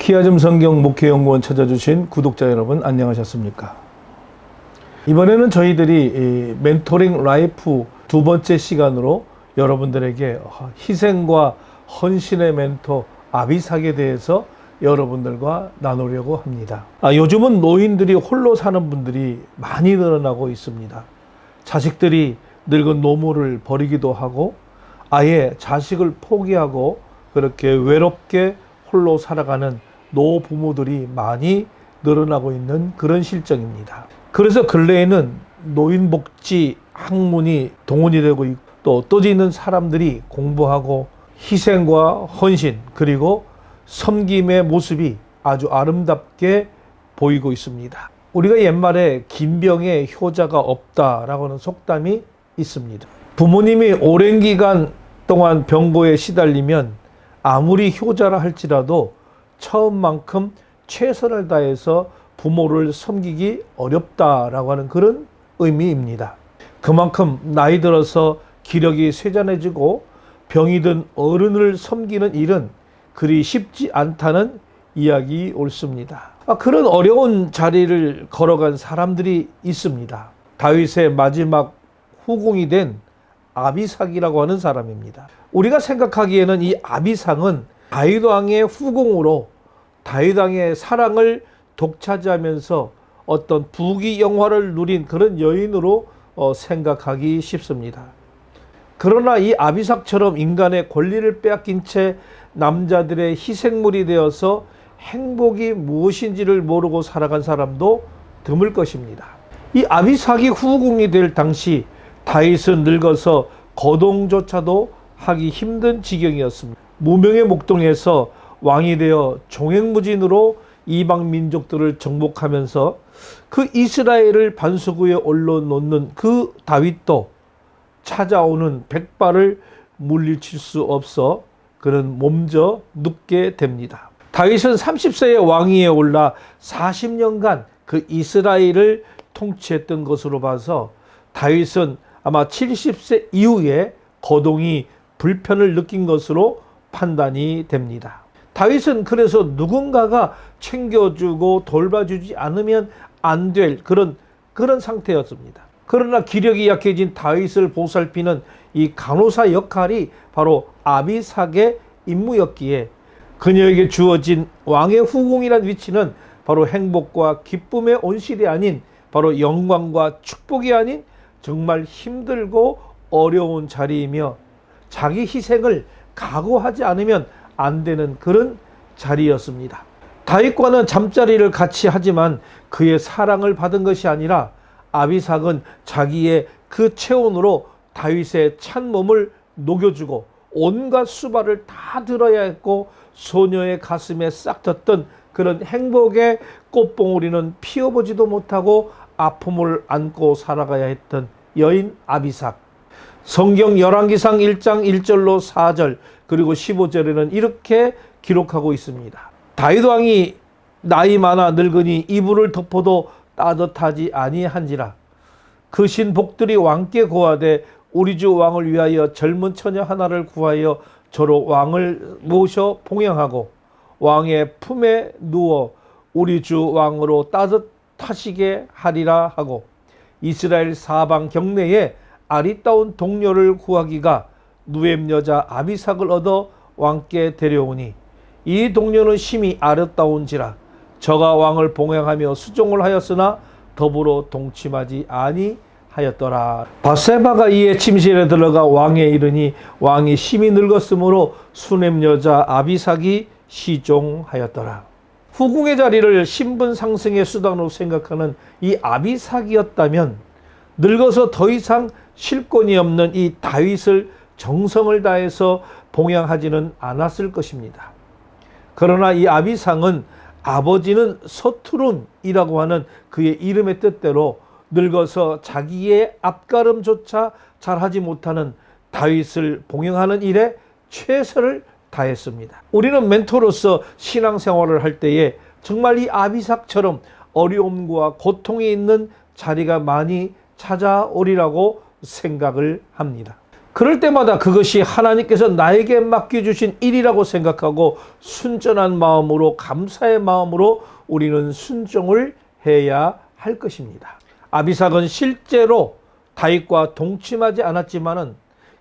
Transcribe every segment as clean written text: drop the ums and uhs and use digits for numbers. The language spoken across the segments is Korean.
키아즘 성경 목회연구원 찾아주신 구독자 여러분 안녕하셨습니까? 이번에는 저희들이 멘토링 라이프 두 번째 시간으로 여러분들에게 희생과 헌신의 멘토 아비삭에 대해서 여러분들과 나누려고 합니다. 요즘은 노인들이 홀로 사는 분들이 많이 늘어나고 있습니다. 자식들이 늙은 노모를 버리기도 하고 아예 자식을 포기하고 그렇게 외롭게 홀로 살아가는 노부모들이 많이 늘어나고 있는 그런 실정입니다. 그래서 근래에는 노인복지 학문이 동원이 되고 있고 또 떠져 있는 사람들이 공부하고 희생과 헌신 그리고 섬김의 모습이 아주 아름답게 보이고 있습니다. 우리가 옛말에 긴병에 효자가 없다라고 하는 속담이 있습니다. 부모님이 오랜 기간 동안 병고에 시달리면 아무리 효자라 할지라도 처음만큼 최선을 다해서 부모를 섬기기 어렵다라고 하는 그런 의미입니다. 그만큼 나이 들어서 기력이 쇠잔해지고 병이 든 어른을 섬기는 일은 그리 쉽지 않다는 이야기 옳습니다. 그런 어려운 자리를 걸어간 사람들이 있습니다. 다윗의 마지막 후궁이 된 아비삭이라고 하는 사람입니다. 우리가 생각하기에는 이 아비삭은 다윗 왕의 후궁으로 다윗 왕의 사랑을 독차지하면서 어떤 부귀영화를 누린 그런 여인으로 생각하기 쉽습니다. 그러나 이 아비삭처럼 인간의 권리를 빼앗긴 채 남자들의 희생물이 되어서 행복이 무엇인지를 모르고 살아간 사람도 드물 것입니다. 이 아비삭이 후궁이 될 당시 다윗은 늙어서 거동조차도 하기 힘든 지경이었습니다. 무명의 목동에서 왕이 되어 종횡무진으로 이방 민족들을 정복하면서 그 이스라엘을 반석 위에 올려놓는 그 다윗도 찾아오는 백발을 물리칠 수 없어 그는 몸져 눕게 됩니다. 다윗은 30세의 왕위에 올라 40년간 그 이스라엘을 통치했던 것으로 봐서 다윗은 아마 70세 이후에 거동이 불편을 느낀 것으로 판단이 됩니다. 다윗은 그래서 누군가가 챙겨주고 돌봐주지 않으면 안 될 그런 상태였습니다. 그러나 기력이 약해진 다윗을 보살피는 이 간호사 역할이 바로 아비삭의 임무였기에 그녀에게 주어진 왕의 후궁이란 위치는 바로 행복과 기쁨의 온실이 아닌 바로 영광과 축복이 아닌 정말 힘들고 어려운 자리이며 자기 희생을 각오하지 않으면 안 되는 그런 자리였습니다. 다윗과는 잠자리를 같이 하지만 그의 사랑을 받은 것이 아니라 아비삭은 자기의 그 체온으로 다윗의 찬 몸을 녹여주고 온갖 수발을 다 들어야 했고 소녀의 가슴에 싹 텄던 그런 행복의 꽃봉오리는 피워보지도 못하고 아픔을 안고 살아가야 했던 여인 아비삭. 성경 열왕기상 1장 1절로 4절 그리고 15절에는 이렇게 기록하고 있습니다. 다윗 왕이 나이 많아 늙으니 이불을 덮어도 따뜻하지 아니한지라 그 신복들이 왕께 고하되 우리 주 왕을 위하여 젊은 처녀 하나를 구하여 저로 왕을 모셔 봉양하고 왕의 품에 누워 우리 주 왕으로 따뜻하시게 하리라 하고 이스라엘 사방 경내에 아리따운 동료를 구하기가 누엠 여자 아비삭을 얻어 왕께 데려오니 이 동료는 심히 아름다운지라 저가 왕을 봉양하며 수종을 하였으나 더불어 동침하지 아니하였더라. 밧세바가 이에 침실에 들어가 왕에 이르니 왕이 심히 늙었으므로 수넴 여자 아비삭이 시종하였더라. 후궁의 자리를 신분 상승의 수단으로 생각하는 이 아비삭이었다면 늙어서 더 이상 실권이 없는 이 다윗을 정성을 다해서 봉양하지는 않았을 것입니다. 그러나 이 아비삭은 아버지는 서투른이라고 하는 그의 이름의 뜻대로 늙어서 자기의 앞가름조차 잘하지 못하는 다윗을 봉양하는 일에 최선을 다했습니다. 우리는 멘토로서 신앙생활을 할 때에 정말 이 아비삭처럼 어려움과 고통이 있는 자리가 많이 찾아오리라고 생각을 합니다. 그럴 때마다 그것이 하나님께서 나에게 맡겨주신 일이라고 생각하고 순전한 마음으로, 감사의 마음으로 우리는 순종을 해야 할 것입니다. 아비삭은 실제로 다윗과 동침하지 않았지만은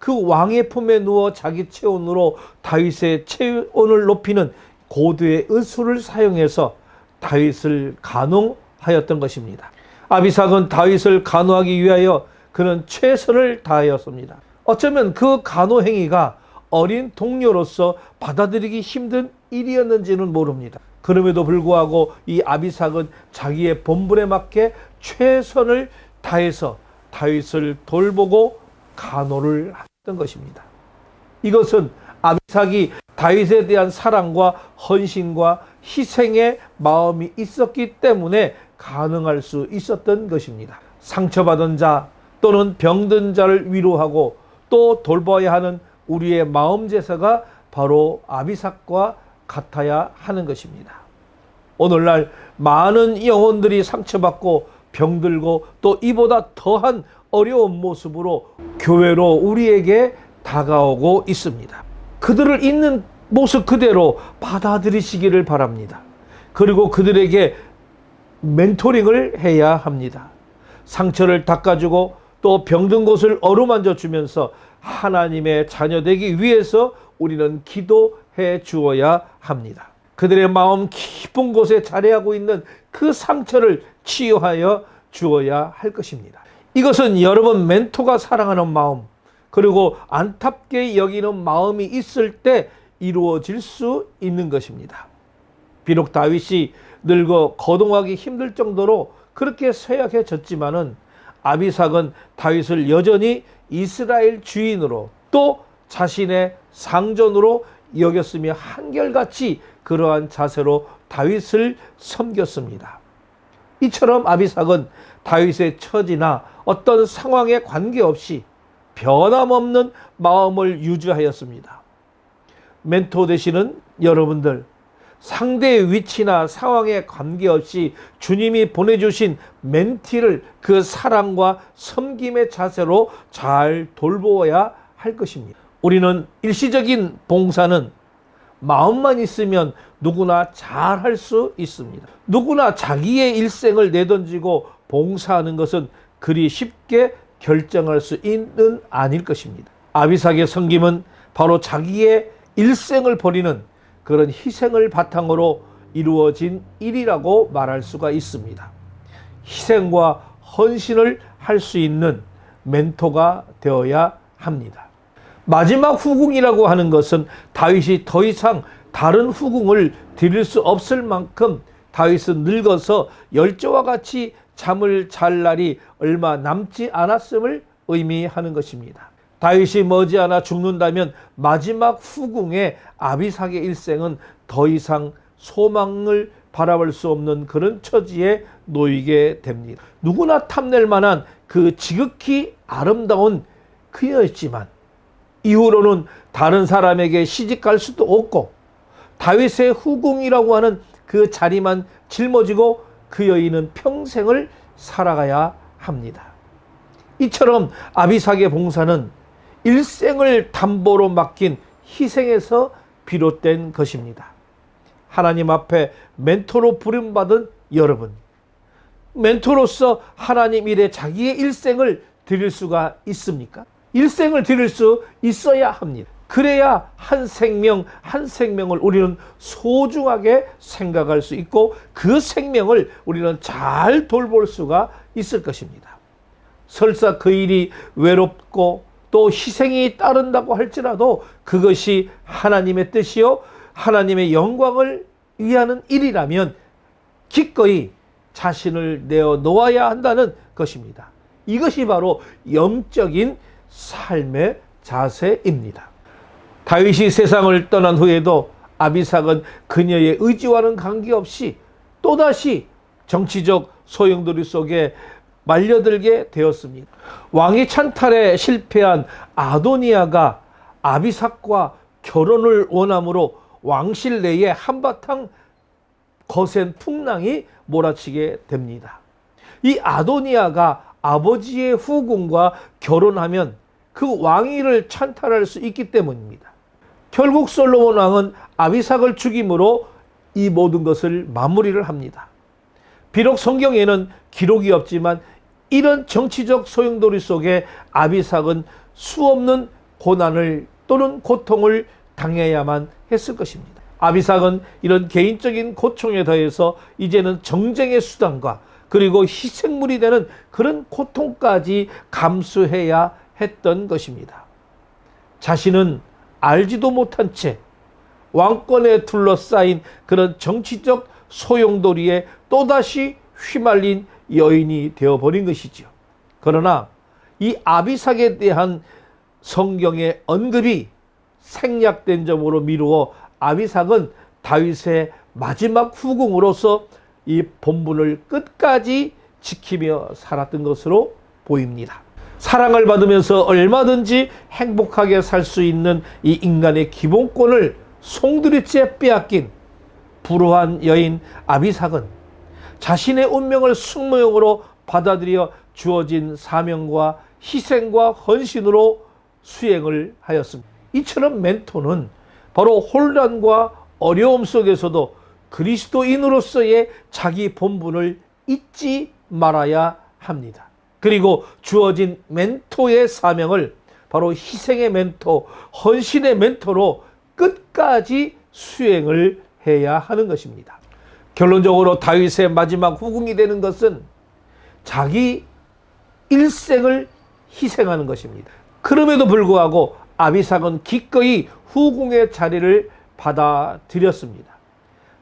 그 왕의 품에 누워 자기 체온으로 다윗의 체온을 높이는 고도의 의술을 사용해서 다윗을 간호하였던 것입니다. 아비삭은 다윗을 간호하기 위하여 그는 최선을 다하였습니다. 어쩌면 그 간호 행위가 어린 동료로서 받아들이기 힘든 일이었는지는 모릅니다. 그럼에도 불구하고 이 아비삭은 자기의 본분에 맞게 최선을 다해서 다윗을 돌보고 간호를 했던 것입니다. 이것은 아비삭이 다윗에 대한 사랑과 헌신과 희생의 마음이 있었기 때문에 가능할 수 있었던 것입니다. 상처받은 자 또는 병든 자를 위로하고 또 돌봐야 하는 우리의 마음 제사가 바로 아비삭과 같아야 하는 것입니다. 오늘날 많은 영혼들이 상처받고 병들고 또 이보다 더한 어려운 모습으로 교회로 우리에게 다가오고 있습니다. 그들을 있는 모습 그대로 받아들이시기를 바랍니다. 그리고 그들에게 멘토링을 해야 합니다. 상처를 닦아주고 또 병든 곳을 어루만져 주면서 하나님의 자녀되기 위해서 우리는 기도해 주어야 합니다. 그들의 마음 깊은 곳에 자리하고 있는 그 상처를 치유하여 주어야 할 것입니다. 이것은 여러분 멘토가 사랑하는 마음 그리고 안타깝게 여기는 마음이 있을 때 이루어질 수 있는 것입니다. 비록 다윗이 늙어 거동하기 힘들 정도로 그렇게 쇠약해졌지만은 아비삭은 다윗을 여전히 이스라엘 주인으로 또 자신의 상전으로 여겼으며 한결같이 그러한 자세로 다윗을 섬겼습니다. 이처럼 아비삭은 다윗의 처지나 어떤 상황에 관계없이 변함없는 마음을 유지하였습니다. 멘토 되시는 여러분들, 상대의 위치나 상황에 관계없이 주님이 보내주신 멘티를 그 사랑과 섬김의 자세로 잘 돌보아야 할 것입니다. 우리는 일시적인 봉사는 마음만 있으면 누구나 잘 할 수 있습니다. 누구나 자기의 일생을 내던지고 봉사하는 것은 그리 쉽게 결정할 수 있는 아닐 것입니다. 아비삭의 섬김은 바로 자기의 일생을 버리는 그런 희생을 바탕으로 이루어진 일이라고 말할 수가 있습니다. 희생과 헌신을 할 수 있는 멘토가 되어야 합니다. 마지막 후궁이라고 하는 것은 다윗이 더 이상 다른 후궁을 드릴 수 없을 만큼 다윗은 늙어서 열조와 같이 잠을 잘 날이 얼마 남지 않았음을 의미하는 것입니다. 다윗이 머지않아 죽는다면 마지막 후궁의 아비삭의 일생은 더 이상 소망을 바라볼 수 없는 그런 처지에 놓이게 됩니다. 누구나 탐낼 만한 그 지극히 아름다운 그녀였지만 이후로는 다른 사람에게 시집갈 수도 없고 다윗의 후궁이라고 하는 그 자리만 짊어지고 그 여인은 평생을 살아가야 합니다. 이처럼 아비삭의 봉사는 일생을 담보로 맡긴 희생에서 비롯된 것입니다. 하나님 앞에 멘토로 부름받은 여러분, 멘토로서 하나님 일에 자기의 일생을 드릴 수가 있습니까? 일생을 드릴 수 있어야 합니다. 그래야 한 생명 한 생명을 우리는 소중하게 생각할 수 있고 그 생명을 우리는 잘 돌볼 수가 있을 것입니다. 설사 그 일이 외롭고 또 희생이 따른다고 할지라도 그것이 하나님의 뜻이요 하나님의 영광을 위하는 일이라면 기꺼이 자신을 내어 놓아야 한다는 것입니다. 이것이 바로 영적인 삶의 자세입니다. 다윗이 세상을 떠난 후에도 아비삭은 그녀의 의지와는 관계없이 또다시 정치적 소용돌이 속에 말려들게 되었습니다. 왕위 찬탈에 실패한 아도니아가 아비삭과 결혼을 원함으로 왕실 내에 한바탕 거센 풍랑이 몰아치게 됩니다. 이 아도니아가 아버지의 후궁과 결혼하면 그 왕위를 찬탈할 수 있기 때문입니다. 결국 솔로몬 왕은 아비삭을 죽임으로 이 모든 것을 마무리를 합니다. 비록 성경에는 기록이 없지만 이런 정치적 소용돌이 속에 아비삭은 수없는 고난을 또는 고통을 당해야만 했을 것입니다. 아비삭은 이런 개인적인 고통에 더해서 이제는 정쟁의 수단과 그리고 희생물이 되는 그런 고통까지 감수해야 했던 것입니다. 자신은 알지도 못한 채 왕권에 둘러싸인 그런 정치적 소용돌이에 또다시 휘말린 여인이 되어버린 것이죠. 그러나 이 아비삭에 대한 성경의 언급이 생략된 점으로 미루어 아비삭은 다윗의 마지막 후궁으로서 이 본분을 끝까지 지키며 살았던 것으로 보입니다. 사랑을 받으면서 얼마든지 행복하게 살 수 있는 이 인간의 기본권을 송두리째 빼앗긴 불우한 여인 아비삭은 자신의 운명을 숙명으로 받아들여 주어진 사명과 희생과 헌신으로 수행을 하였습니다. 이처럼 멘토는 바로 혼란과 어려움 속에서도 그리스도인으로서의 자기 본분을 잊지 말아야 합니다. 그리고 주어진 멘토의 사명을 바로 희생의 멘토, 헌신의 멘토로 끝까지 수행을 해야 하는 것입니다. 결론적으로 다윗의 마지막 후궁이 되는 것은 자기 일생을 희생하는 것입니다. 그럼에도 불구하고 아비삭은 기꺼이 후궁의 자리를 받아들였습니다.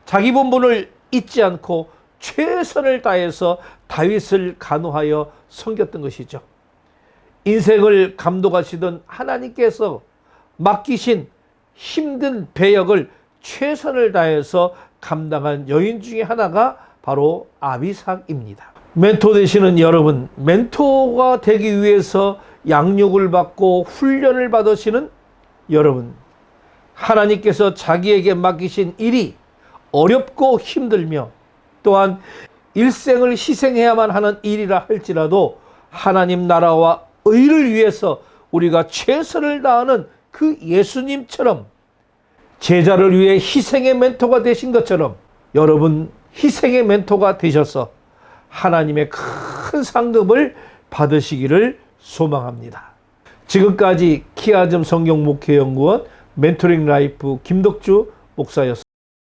자기 본분을 잊지 않고 최선을 다해서 다윗을 간호하여 섬겼던 것이죠. 인생을 감독하시던 하나님께서 맡기신 힘든 배역을 최선을 다해서 감당한 여인 중에 하나가 바로 아비삭입니다. 멘토 되시는 여러분, 멘토가 되기 위해서 양육을 받고 훈련을 받으시는 여러분, 하나님께서 자기에게 맡기신 일이 어렵고 힘들며 또한 일생을 희생해야만 하는 일이라 할지라도 하나님 나라와 의를 위해서 우리가 최선을 다하는 그 예수님처럼 제자를 위해 희생의 멘토가 되신 것처럼 여러분 희생의 멘토가 되셔서 하나님의 큰 상급을 받으시기를 소망합니다. 지금까지 키아즘 성경 목회연구원 멘토링 라이프 김덕주 목사였습니다.